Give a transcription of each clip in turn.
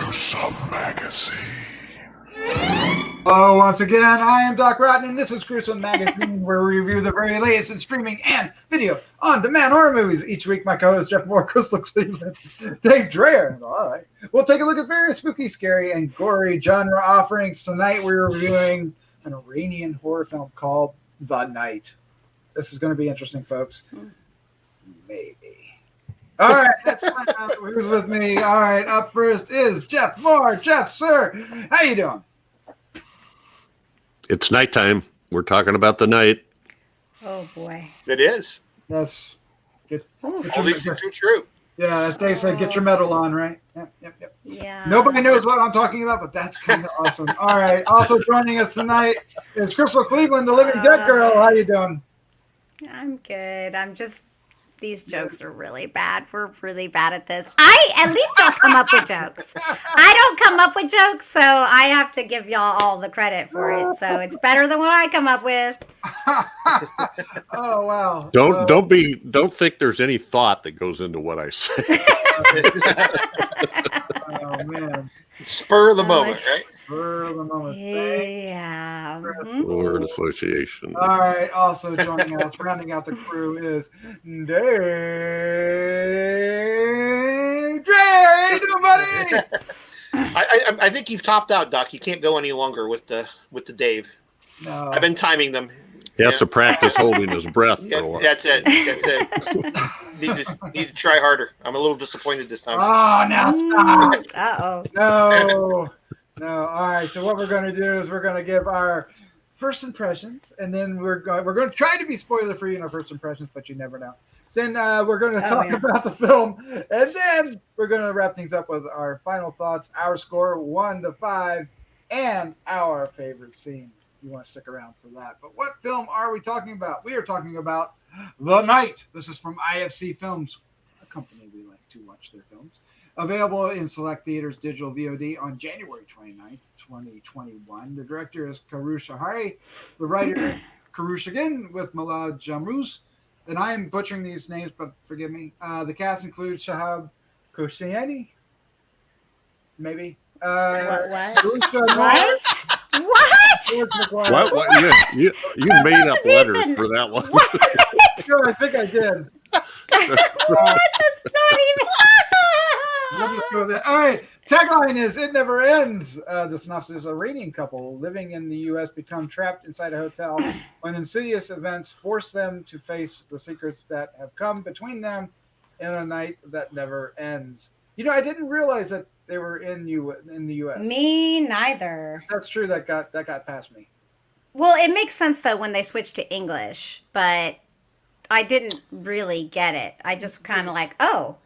Gruesome Magazine. Hello, once again, I am Doc Rotten, and this is Gruesome Magazine, where we review the very latest in streaming and video on-demand horror movies. Each week, my co-host Jeff Mohr, Crystal Cleveland, Dave Dreher. All right, we'll take a look at various spooky, scary, and gory genre offerings. Tonight, we're reviewing an Iranian horror film called The Night. This is going to be interesting, folks. Maybe. All right, let's find out who's with me. All right, up first is Jeff Mohr. Jeff, sir, how you doing? It's nighttime. We're talking about the night. Oh boy. It is. Yes. All these things are true. Yeah, as they say, get your medal on, right? Yep. Yeah. Nobody knows what I'm talking about, but that's kind of awesome. All right. Also joining us tonight is Crystal Cleveland, the Living Dead Girl. How you doing? I'm good. These jokes are really bad. We're really bad at this. At least y'all come up with jokes. I don't come up with jokes, so I have to give y'all all the credit for it. So it's better than what I come up with. Oh wow! Don't think there's any thought that goes into what I say. Oh man! Spur of the moment, right? Spur of the moment. Yeah. Word association. All right. Also joining us, rounding out the crew, is Dave Dreher. How you doing, buddy? I think you've topped out, Doc. You can't go any longer with the Dave. No. I've been timing them. He has to practice holding his breath for a while. That's it. Need to try harder. I'm a little disappointed this time. Oh, now stop. Uh-oh. No. All right. So what we're going to do is we're going to give our first impressions, and then we're going to try to be spoiler free in our first impressions, but you never know. Then we're going to talk about the film, and then we're going to wrap things up with our final thoughts, our score 1 to 5, and our favorite scene. You want to stick around for that. But what film are we talking about? We are talking about The Night. This is from IFC Films, a company we like to watch their films. Available in select theaters, digital VOD on January 29th, 2021. The director is Kourosh Ahari. The writer, Kourosh again, with Milad Jarmooz. And I am butchering these names, but forgive me. The cast includes Shahab, Hosseini, maybe. What? What? You made up letters for that one. No, I think I did. What? That's not even. All right. Tagline is "It never ends." The synopsis: Iranian couple living in the U.S. become trapped inside a hotel when insidious events force them to face the secrets that have come between them in a night that never ends. You know, I didn't realize that they were in the U.S. Me neither. That's true. That got past me. Well, it makes sense though when they switched to English, but I didn't really get it. I just kind of like, oh.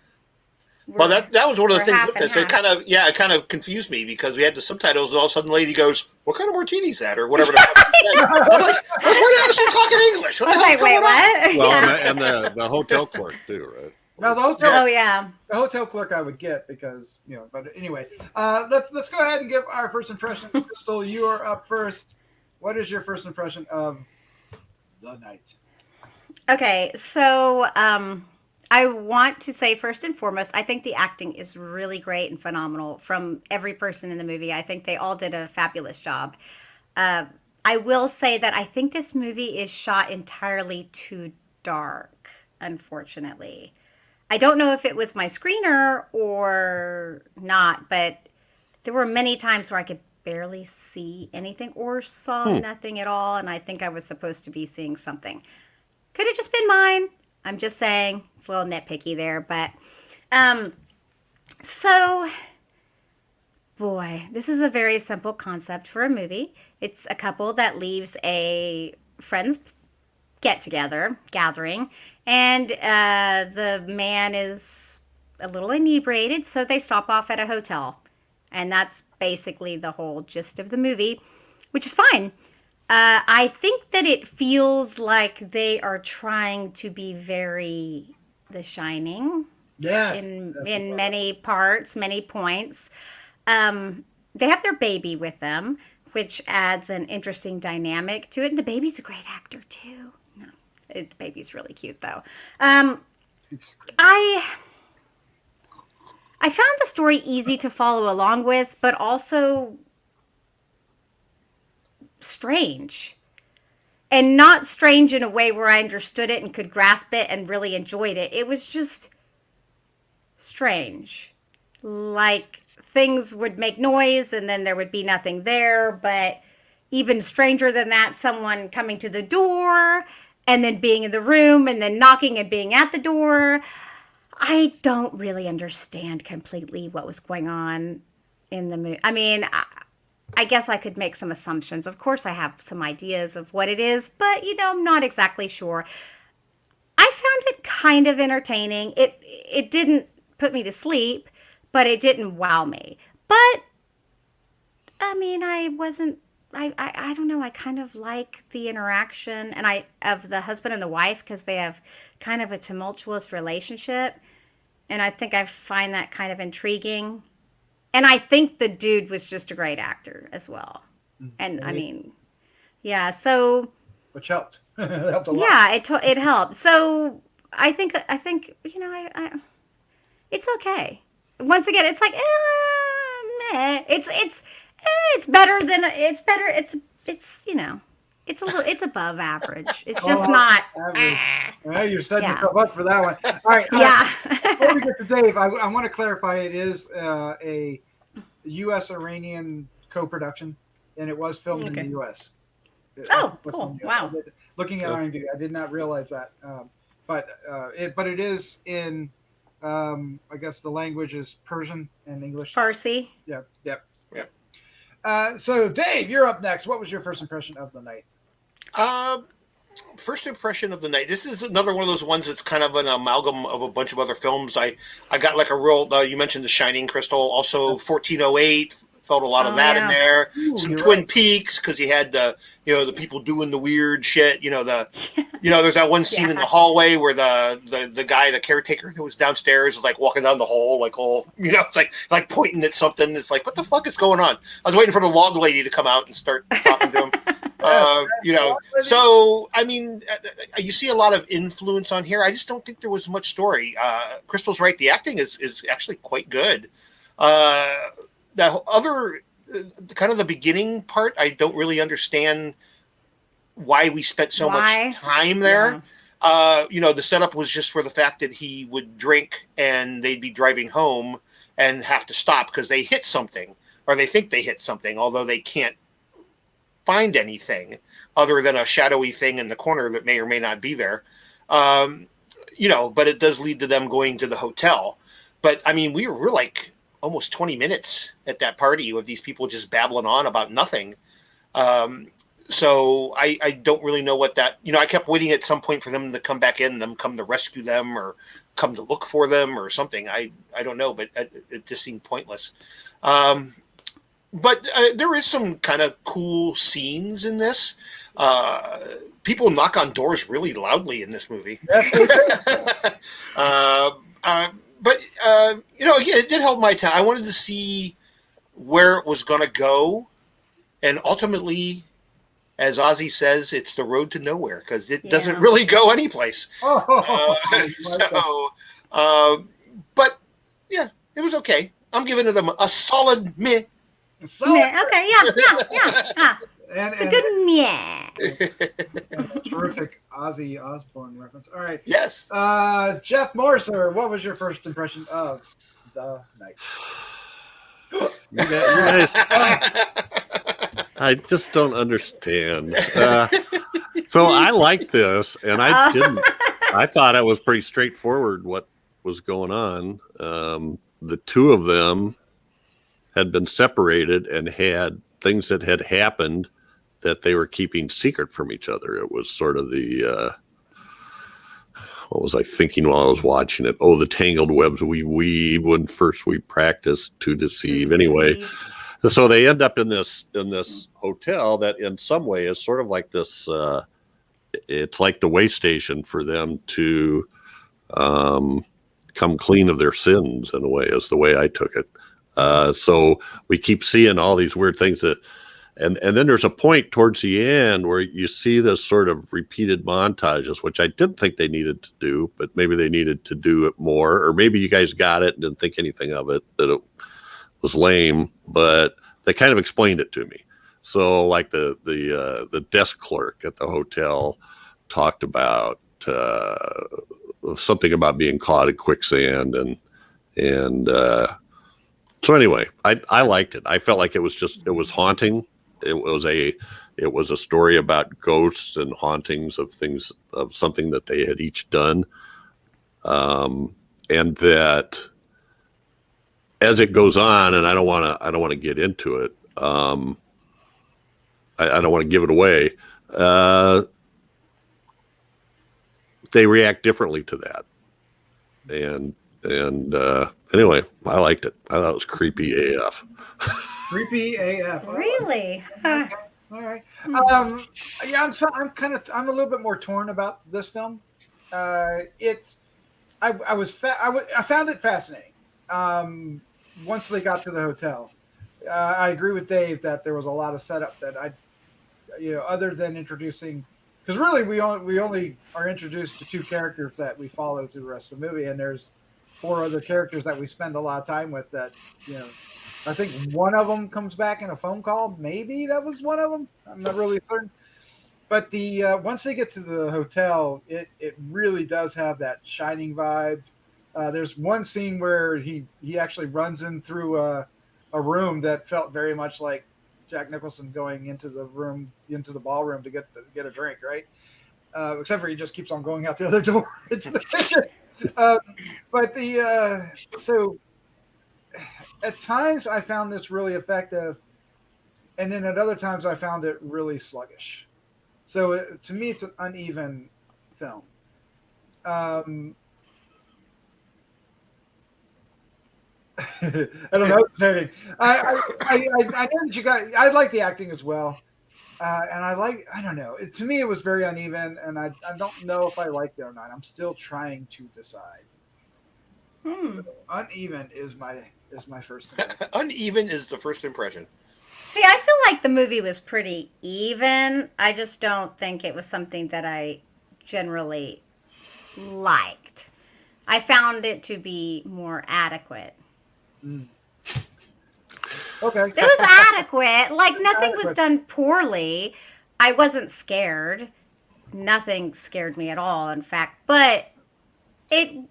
Well, that was one of the things with this. Half. It kind of confused me because we had the subtitles, and all of a sudden, the lady goes, "What kind of martini is that?" or whatever. I'm like, why is she talking English? I was like, wait, what? Well, and the hotel clerk too, right? Now the hotel. Oh yeah. The hotel clerk I would get because But anyway, let's go ahead and give our first impression. Crystal, you are up first. What is your first impression of The Night? Okay, so I want to say first and foremost, I think the acting is really great and phenomenal from every person in the movie. I think they all did a fabulous job. I will say that I think this movie is shot entirely too dark, unfortunately. I don't know if it was my screener or not, but there were many times where I could barely see anything or saw nothing at all, and I think I was supposed to be seeing something. Could have just been mine. I'm just saying, it's a little nitpicky there, but so boy, this is a very simple concept for a movie. It's a couple that leaves a friends gathering, and the man is a little inebriated, so they stop off at a hotel, and that's basically the whole gist of the movie, which is fine. I think that it feels like they are trying to be very The Shining. Yes. In many parts, many points. They have their baby with them, which adds an interesting dynamic to it. And the baby's a great actor, too. No, the baby's really cute, though. I found the story easy to follow along with, but also strange. And not strange in a way where I understood it and could grasp it and really enjoyed it. It was just strange. Like things would make noise and then there would be nothing there. But even stranger than that, someone coming to the door and then being in the room and then knocking and being at the door. I don't really understand completely what was going on in the movie. I mean, I guess I could make some assumptions. Of course, I have some ideas of what it is, but I'm not exactly sure. I found it kind of entertaining. It didn't put me to sleep, but it didn't wow me. But I mean, I don't know. I kind of like the interaction of the husband and the wife because they have kind of a tumultuous relationship, and I think I find that kind of intriguing. And I think the dude was just a great actor as well. And I mean, yeah, so. Which helped. It helped a lot. Yeah, it helped. So I think I it's okay. Once again, it's like, meh. It's better than, it's better. It's above average. It's just not. Well, you're setting yourself up for that one. All right. Yeah. Before we get to Dave, I want to clarify it is a U.S.-Iranian co-production, and it was filmed in the U.S. Cool. Wow. Looking at IMDb, I did not realize that. But it is in, I guess the language is Persian and English. Farsi. Yep. So, Dave, you're up next. What was your first impression of the night? First impression of the night. This is another one of those ones that's kind of an amalgam of a bunch of other films. I got like a real. You mentioned The Shining, Crystal. Also, 1408. Felt a lot of that in there. Some Twin Peaks because you had the people doing the weird shit. There's that one scene in the hallway where the guy, the caretaker that was downstairs, is like walking down the hall, it's like pointing at something. It's like, what the fuck is going on? I was waiting for the log lady to come out and start talking to him. So I mean, you see a lot of influence on here. I just don't think there was much story. Crystal's right. The acting is actually quite good. The other, kind of the beginning part, I don't really understand why we spent so much time there. Yeah. The setup was just for the fact that he would drink and they'd be driving home and have to stop because they hit something or they think they hit something, although they can't find anything other than a shadowy thing in the corner that may or may not be there. But it does lead to them going to the hotel. But I mean, we're like almost 20 minutes at that party with these people just babbling on about nothing. So I don't really know what that, I kept waiting at some point for them to come back in, them come to rescue them or come to look for them or something. I don't know, but it just seemed pointless. But there is some kind of cool scenes in this. People knock on doors really loudly in this movie. Yes, they do. But, again, it did help my time. I wanted to see where it was going to go. And ultimately, as Ozzy says, it's the road to nowhere because it doesn't really go anyplace. But, yeah, it was okay. I'm giving it a solid meh. Meh. Okay, yeah. It's a good meh. Terrific Ozzy Osbourne reference. All right. Yes. Jeff Mohr, sir, what was your first impression of the night? You guys, I just don't understand. So I liked this, and I didn't. I thought it was pretty straightforward what was going on. The two of them had been separated and had things that had happened that they were keeping secret from each other. It was sort of the, what was I thinking while I was watching it? Oh, the tangled webs we weave when first we practice to deceive. Anyway, so they end up in this hotel that in some way is sort of like this, it's like the way station for them to come clean of their sins in a way, is the way I took it. So we keep seeing all these weird things that, And then there's a point towards the end where you see this sort of repeated montages, which I didn't think they needed to do, but maybe they needed to do it more, or maybe you guys got it and didn't think anything of it, that it was lame, but they kind of explained it to me. So like the desk clerk at the hotel talked about something about being caught in quicksand, and so anyway, I liked it. I felt like it was haunting. It was a story about ghosts and hauntings of things, of something that they had each done, and that as it goes on, and I don't want to get into it. I don't want to give it away. They react differently to that, and anyway, I liked it. I thought it was creepy AF. Creepy AF. Really? Huh. Okay. All right. Yeah, I'm a little bit more torn about this film. I found it fascinating. Once they got to the hotel, I agree with Dave that there was a lot of setup that other than introducing, because really we only are introduced to 2 characters that we follow through the rest of the movie, and there's 4 other characters that we spend a lot of time with that, I think one of them comes back in a phone call. Maybe that was one of them. I'm not really certain. But once they get to the hotel, it really does have that Shining vibe. There's one scene where he actually runs in through a room that felt very much like Jack Nicholson going into the ballroom to get a drink, right? Except for he just keeps on going out the other door into the kitchen. So at times I found this really effective, and then at other times I found it really sluggish. So to me, it's an uneven film. I don't know. I know that you guys. I like the acting as well, and I don't know. To me, it was very uneven, and I don't know if I liked it or not. I'm still trying to decide. So uneven is my first impression. Uneven is the first impression. See, I feel like the movie was pretty even. I just don't think it was something that I generally liked. I found it to be more adequate. Okay. It was adequate. Like, nothing was done poorly. I wasn't scared. Nothing scared me at all, in fact. But it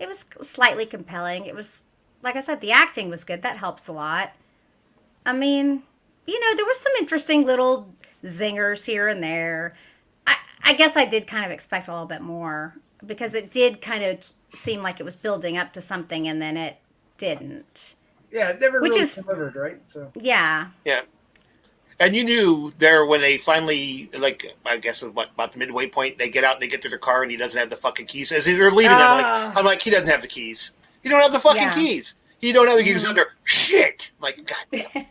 was slightly compelling. It was, like I said, the acting was good. That helps a lot. I mean, there were some interesting little zingers here and there. I guess I did kind of expect a little bit more, because it did kind of seem like it was building up to something, and then it didn't. Yeah, it never really delivered, right? So yeah. Yeah. And you knew there when they finally, like, I guess about the midway point, they get out and they get to their car and he doesn't have the fucking keys. As they're leaving, I'm like, he doesn't have the keys. You don't have the fucking keys. You don't have the keys under. Shit! Like, goddamn.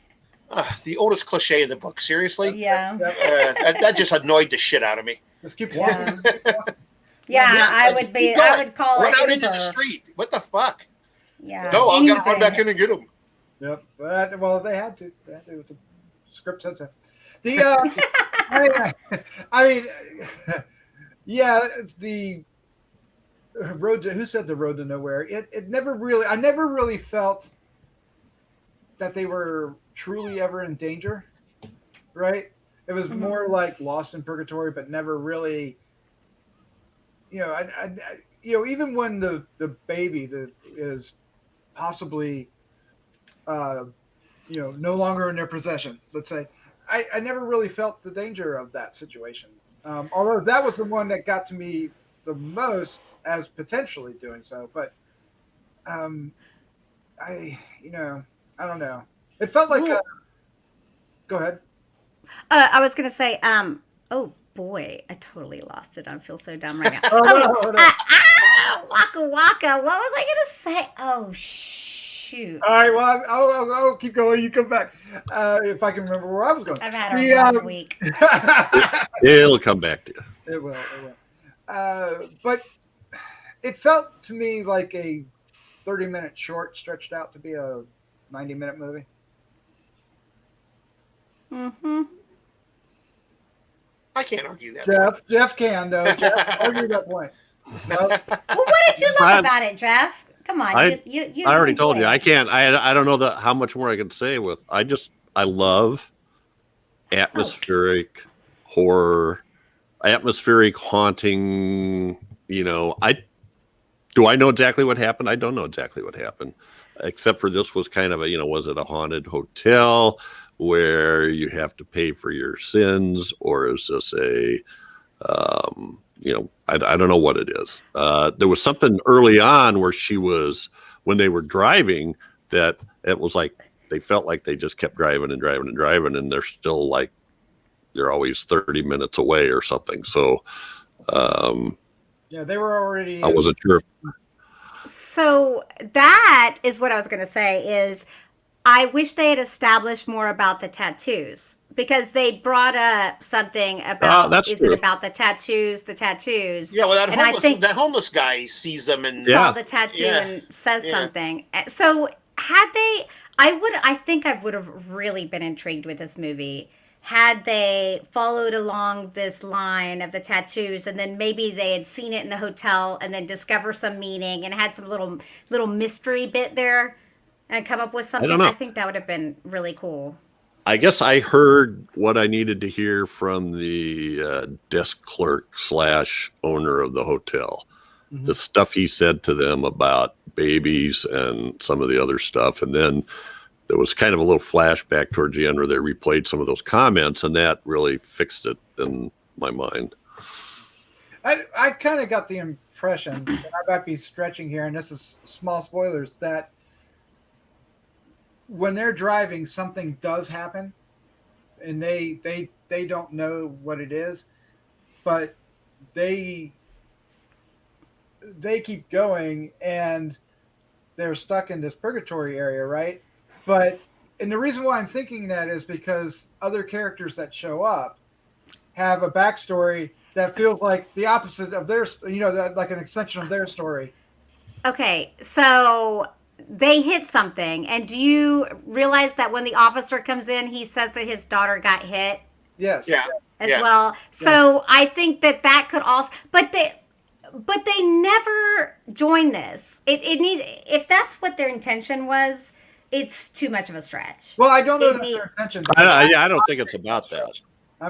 The oldest cliche in the book. Seriously? Yeah. That just annoyed the shit out of me. Just keep walking. I would call Run it out Uber. into the street. What the fuck? Yeah. No, I'll gotta run back in and get him. Yep. Well, they had to. The script said so. I mean, yeah. It's the road to. Who said the road to nowhere? It never really. I never really felt that they were truly ever in danger. Right. It was more like lost in purgatory, but never really. Even when the baby is possibly, no longer in their possession, let's say, I never really felt the danger of that situation. Although that was the one that got to me the most as potentially doing so. But I don't know. It felt like. Go ahead. I was gonna say, oh boy, I totally lost it. I feel so dumb right now. Waka waka. What was I gonna say? Oh shoot. All right, well, I'll keep going. You come back if I can remember where I was going. I've had a rough week. It'll come back to you. It will. But it felt to me like a 30-minute short stretched out to be a 90-minute movie. Mm-hmm. I can't argue that. Jeff can though. Jeff, argue that point. Well, what did you love about it, Jeff? Come on, I already told you. it. I can't. I don't know how much more I can say with. I love atmospheric horror, atmospheric haunting. Do I know exactly what happened? I don't know exactly what happened, except for this was kind of was it a haunted hotel where you have to pay for your sins, or is this I don't know what it is. There was something early on where when they were driving, that it was like they felt like they just kept driving and driving and driving, and they're still like they're always 30 minutes away or something. So, yeah, they were already. I wasn't sure. So that is what I was going to say is I wish they had established more about the tattoos, because they brought up something about that's true. It about the tattoos? Yeah, well, that homeless guy sees them and saw the tattoo and says something. So I think I would have really been intrigued with this movie had they followed along this line of the tattoos, and then maybe they had seen it in the hotel and then discover some meaning and had some little mystery bit there and come up with something. I think that would have been really cool. I guess I heard what I needed to hear from the desk clerk / owner of the hotel. Mm-hmm. The stuff he said to them about babies and some of the other stuff. And then there was kind of a little flashback towards the end where they replayed some of those comments, and that really fixed it in my mind. I kind of got the impression, and I might be stretching here, and this is small spoilers, that when they're driving, something does happen, and they don't know what it is, but they keep going, and they're stuck in this purgatory area, right? And the reason why I'm thinking that is because other characters that show up have a backstory that feels like the opposite of theirs, like an extension of their story. Okay, so they hit something, and do you realize that when the officer comes in, he says that his daughter got hit? Yes. Yeah. As well. So I think that could also, but they never join this. It needs, if that's what their intention was, it's too much of a stretch. Well, I don't know their intention. I don't think it's about that.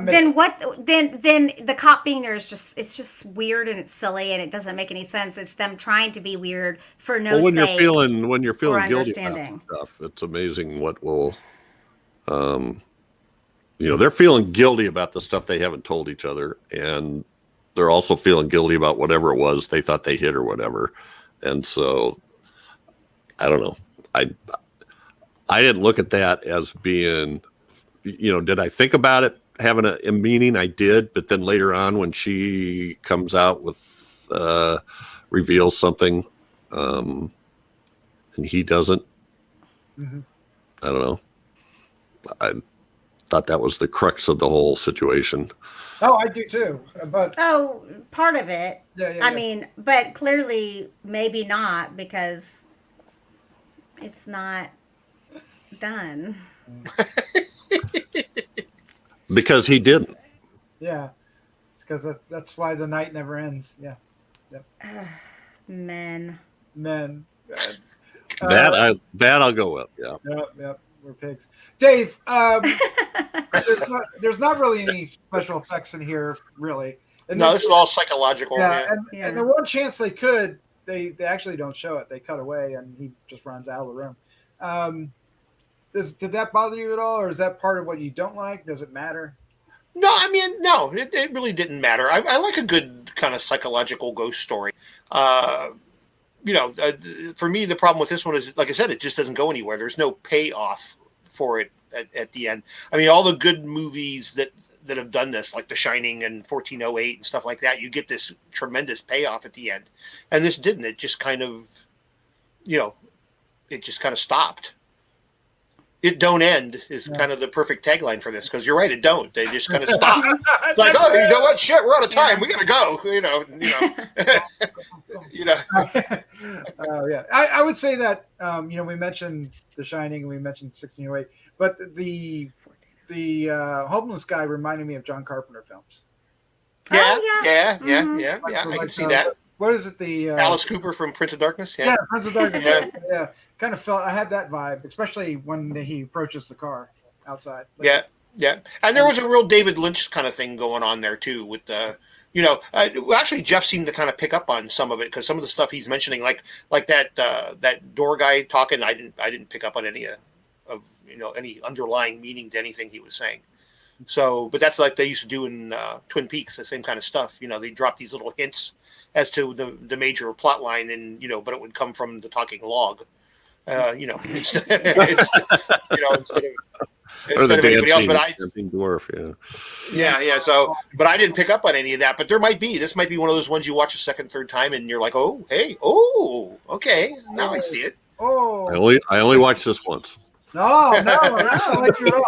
Then the cop being there is just weird, and it's silly, and it doesn't make any sense. It's them trying to be weird for no when sake. When you're feeling guilty about stuff, it's amazing what will they're feeling guilty about the stuff they haven't told each other, and they're also feeling guilty about whatever it was they thought they hid or whatever. And so I don't know. I didn't look at that as being, did I think about it having a meaning? I did, but then later on when she comes out with reveals something and he doesn't, I don't know. I thought that was the crux of the whole situation. Oh, I do too. But part of it. Yeah. I mean, but clearly maybe not, because it's not done. Because he didn't. Yeah, because that's why the night never ends. Yeah. Yep. Men. That I'll go with. Yeah. Yep. We're pigs. Dave, there's not really any special effects in here, really. And no, this is all psychological. Yeah, and the one chance they could, they actually don't show it. They cut away, and he just runs out of the room. Did that bother you at all, or is that part of what you don't like? Does it matter? No, I mean, no, it really didn't matter. I like a good kind of psychological ghost story. For me, the problem with this one is, like I said, it just doesn't go anywhere. There's no payoff for it at the end. I mean, all the good movies that have done this, like The Shining and 1408 and stuff like that, you get this tremendous payoff at the end. And this didn't. It just kind of, it just kind of stopped. It don't end is kind of the perfect tagline for this, because you're right, it don't. They just kind of stop. It's like, oh, you know what? Shit, we're out of time. We gotta go. Oh yeah, I would say that we mentioned The Shining and we mentioned 1608, but the the homeless guy reminded me of John Carpenter films. Yeah, Oh, yeah. yeah. Like, I like can see that. What is it? The Alice Cooper from Prince of Darkness. yeah, Yeah. Prince of Darkness. Yeah. Yeah, kind of felt I had that vibe, especially when he approaches the car outside. Yeah, yeah, and there was a real David Lynch kind of thing going on there too, with the, actually Jeff seemed to kind of pick up on some of it, because some of the stuff he's mentioning, like that door guy talking, I didn't pick up on any of any underlying meaning to anything he was saying. So, but that's like they used to do in Twin Peaks, the same kind of stuff. They drop these little hints as to the major plot line, and but it would come from the talking log. Instead of anybody else, but dwarf, yeah. So, but I didn't pick up on any of that. But this might be one of those ones you watch a second, third time, and you're like, oh, hey, oh, okay, now I see it. Oh, I only watched this once. No, like you're wrong.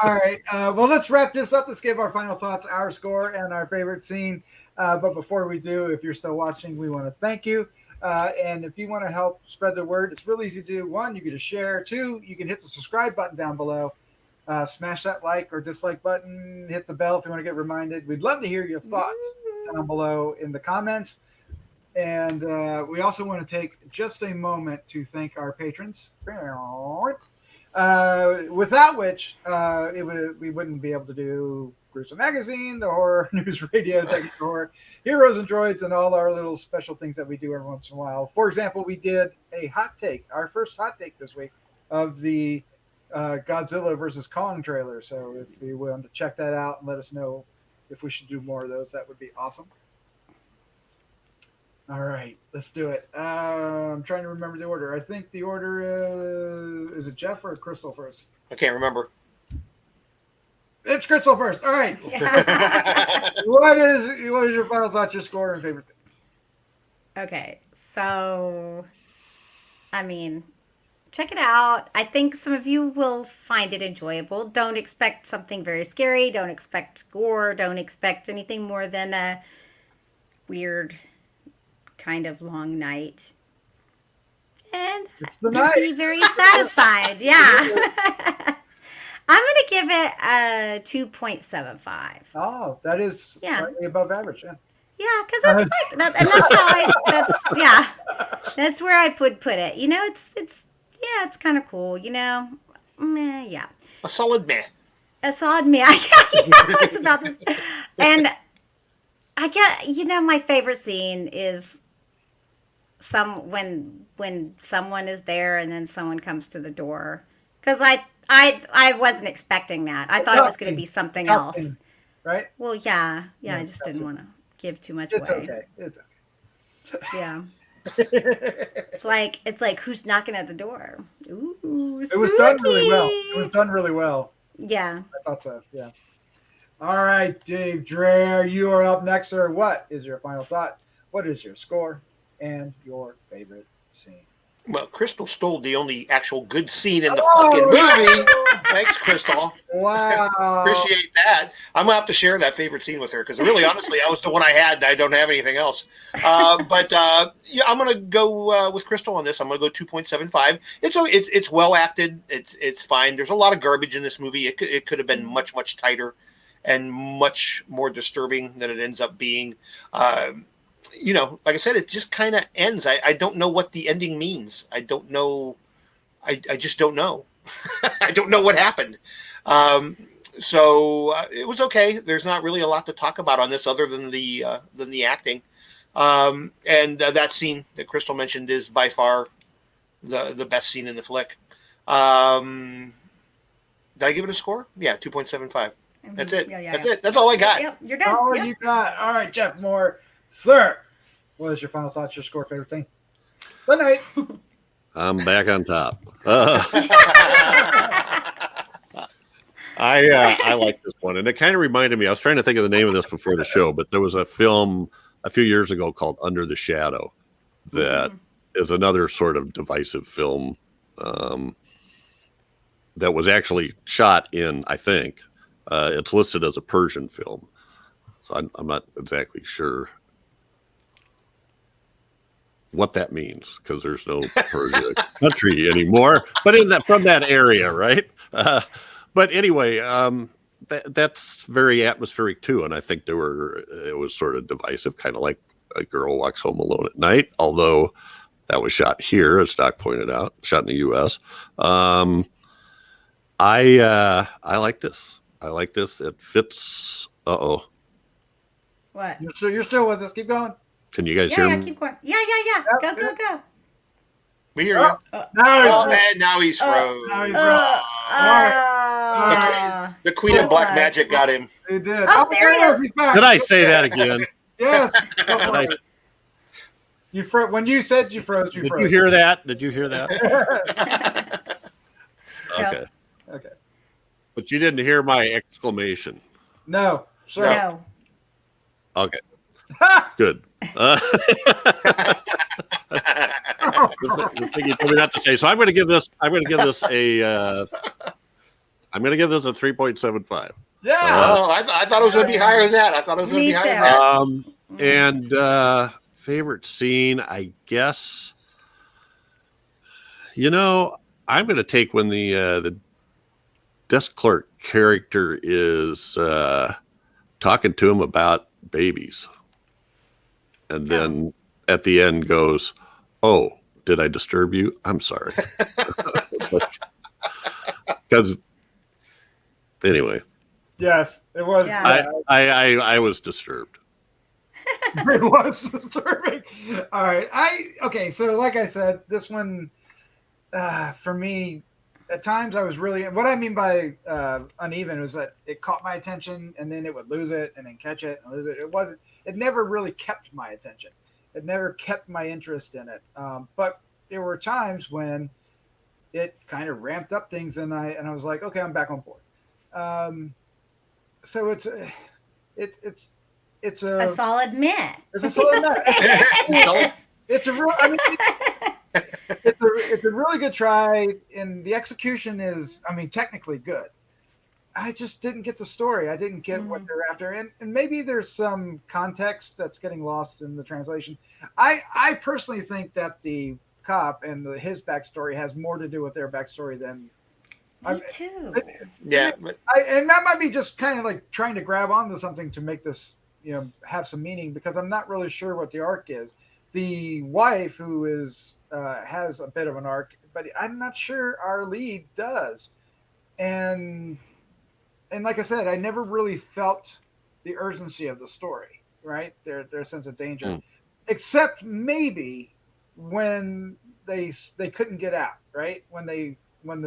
All right, well, let's wrap this up. Let's give our final thoughts, our score, and our favorite scene. But before we do, if you're still watching, we want to thank you. And if you want to help spread the word, it's really easy to do. 1, you can just share. 2, you can hit the subscribe button down below. Smash that like or dislike button. Hit the bell if you want to get reminded. We'd love to hear your thoughts down below in the comments. And we also want to take just a moment to thank our patrons, without which we wouldn't be able to do Gruesome Magazine, the Horror News Radio, Thank You for Horror, Heroes and Droids, and all our little special things that we do every once in a while. For example, we did a hot take, our first hot take this week, of the Godzilla versus Kong trailer. So if you want to check that out and let us know if we should do more of those, that would be awesome. All right, let's do it. I'm trying to remember the order. I think the order is it Jeff or Crystal first? I can't remember. It's Crystal first. All right. What is your final thoughts, your score, and favorite scene? Okay, so check it out. I think some of you will find it enjoyable. Don't expect something very scary. Don't expect gore. Don't expect anything more than a weird kind of long night. And It's the you'll be night. very satisfied. Yeah. I'm going to give it a 2.75. Oh, that is slightly above average. Yeah. Yeah, because that's like that, and that's where I would put it. It's kind of cool. Meh, yeah. A solid meh. A solid meh. I was about to. And I get, my favorite scene is when someone is there and then someone comes to the door, because I wasn't expecting that. I thought it was going to be something else. Right? Well, yeah. I just didn't want to give too much away. It's okay. Yeah. It's like who's knocking at the door? Ooh, It was done really well. Yeah. I thought so. Yeah. All right, Dave Dreher, you are up next, sir. What is your final thought? What is your score and your favorite scene? Well, Crystal stole the only actual good scene in the fucking movie. Thanks, Crystal. Wow. Appreciate that. I'm going to have to share that favorite scene with her, because really, honestly, that was the one I had. I don't have anything else. But I'm going to go with Crystal on this. I'm going to go 2.75. It's well acted. It's fine. There's a lot of garbage in this movie. It could have been much, much tighter and much more disturbing than it ends up being. Like I said, it just kind of ends. I don't know what the ending means. I don't know. I just don't know. I don't know what happened. So it was okay. There's not really a lot to talk about on this other than the acting. And that scene that Crystal mentioned is by far the best scene in the flick. Did I give it a score? Yeah, 2.75. That's it. That's it. That's all I got. Yep, you're That's done. all you got. All right, Jeff Mohr, sir. What is your final thoughts, your score, favorite thing? Good night. I'm back on top. I like this one, and it kind of reminded me. I was trying to think of the name of this before the show, but there was a film a few years ago called Under the Shadow that is another sort of divisive film that was actually shot in, I think, it's listed as a Persian film, so I'm not exactly sure what that means, because there's no Persia country anymore, but from that area, right? But anyway, that's very atmospheric too, and I think it was sort of divisive, kind of like A Girl Walks Home Alone at Night, although that was shot here, as Doc pointed out, shot in the U.S. I like this. I like this. It fits. Uh-oh. What? You're still with us. Keep going. Can you guys Yeah, hear yeah, me? keep going. Yeah. Yep, Go. We hear you. Now he's froze. Now he's The Queen of Black Magic got him. He did. Oh, there he is. He's back. Did I say that again? Yes. When you said you froze, Did froze. you hear that? Did you hear that? Okay. Okay. But you didn't hear my exclamation. No. Sure. No. Okay. Good. The thing you told me not to say. So I'm going to give this a 3.75. Yeah. I thought it was going to be higher than that. Me too. And favorite scene, I guess. I'm going to take when the desk clerk character is talking to him about babies, and then at the end goes, "Oh, did I disturb you? I'm sorry." Because anyway, yes, it was. Yeah. I was disturbed. It was disturbing. All right. Okay. So, like I said, this one for me, at times I was really. What I mean by uneven was that it caught my attention, and then it would lose it, and then catch it and lose it. It never really kept my attention. It never kept my interest in it. But there were times when it kind of ramped up things, and I was like, okay, I'm back on board. So it's a solid meh. It's a solid meh. It's a real. I mean, it's a really good try, and the execution is, technically good. I just didn't get the story. I didn't get what they're after, and maybe there's some context that's getting lost in the translation. I personally think that the cop and his backstory has more to do with their backstory than. Me too. Yeah, and that might be just kind of like trying to grab onto something to make this, have some meaning, because I'm not really sure what the arc is. The wife, who is has a bit of an arc, but I'm not sure our lead does. And like I said, I never really felt the urgency of the story, right? Their sense of danger, except maybe when they couldn't get out, right? When the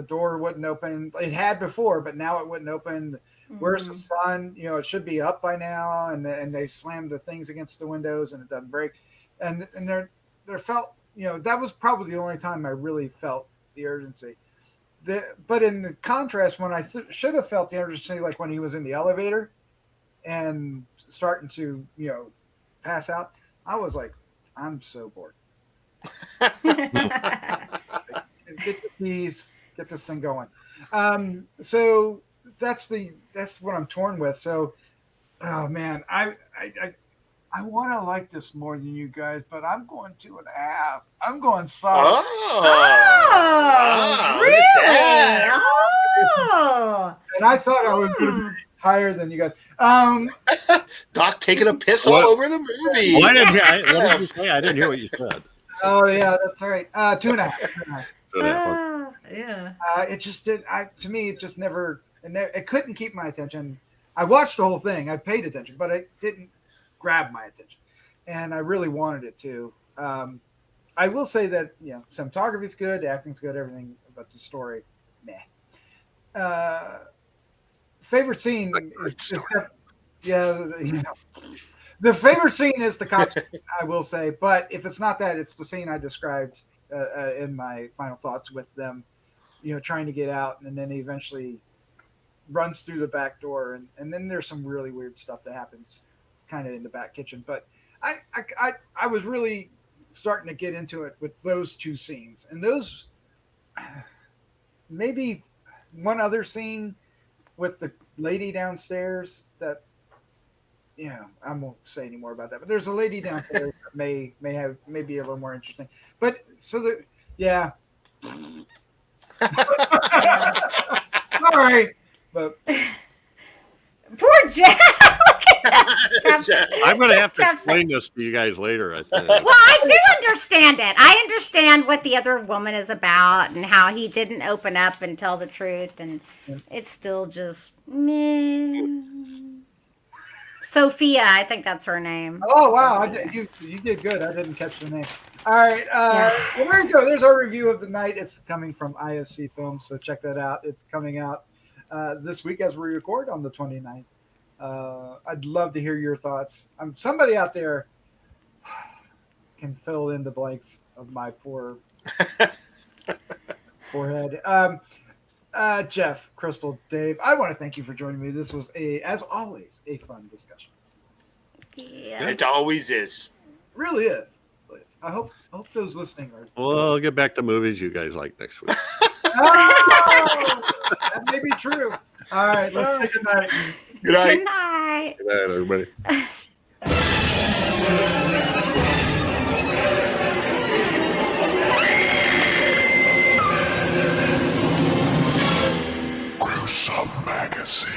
door wouldn't open. It had before, but now it wouldn't open. Where's the sun? It should be up by now, and they slammed the things against the windows and it doesn't break. And there felt, that was probably the only time I really felt the urgency. But in the contrast, when I should have felt the urgency, like when he was in the elevator and starting to, pass out, I was like, I'm so bored. Get the keys, get this thing going. So that's what I'm torn with. So, oh man, I want to like this more than you guys, but I'm going 2.5. I'm going solid. Wow, really? And I thought I was going to be higher than you guys. Doc taking a piss all over the movie. Well, what did you say? I didn't hear what you said. Oh yeah, that's all right. 2.5. Yeah. It just did. To me, it just never. It couldn't keep my attention. I watched the whole thing. I paid attention, but it didn't grab my attention, and I really wanted it to. I will say that cinematography's good, the acting's good, everything, but the story, meh. Favorite scene is the favorite scene is the cop scene, I will say, but if it's not that, it's the scene I described in my final thoughts with them, trying to get out, and then he eventually runs through the back door, and then there's some really weird stuff that happens kind of in the back kitchen. But I was really starting to get into it with those two scenes, and those maybe one other scene with the lady downstairs that I won't say any more about that, but there's a lady downstairs that may be a little more interesting. But so all right. But Poor Jeff. Look at Jeff. I'm going to have to Jeff's explain this to you guys later, I think. Well, I do understand it. I understand what the other woman is about and how he didn't open up and tell the truth, and it's still just meh. Sophia, I think that's her name. oh wow, you did good. I didn't catch the name. All right, well, there you go. There's our review of the night. It's coming from IFC Films, so check that out. It's coming out this week as we record on the 29th. I'd love to hear your thoughts. Somebody out there can fill in the blanks of my poor forehead. Jeff, Crystal, Dave, I want to thank you for joining me. This was, as always, a fun discussion. Yeah. It always is. It really is. I hope those listening are. Well, I'll get back to movies you guys like next week. Oh, that may be true. All right, let's say good night. Good night. Good night. Good night, everybody. Gruesome Magazine.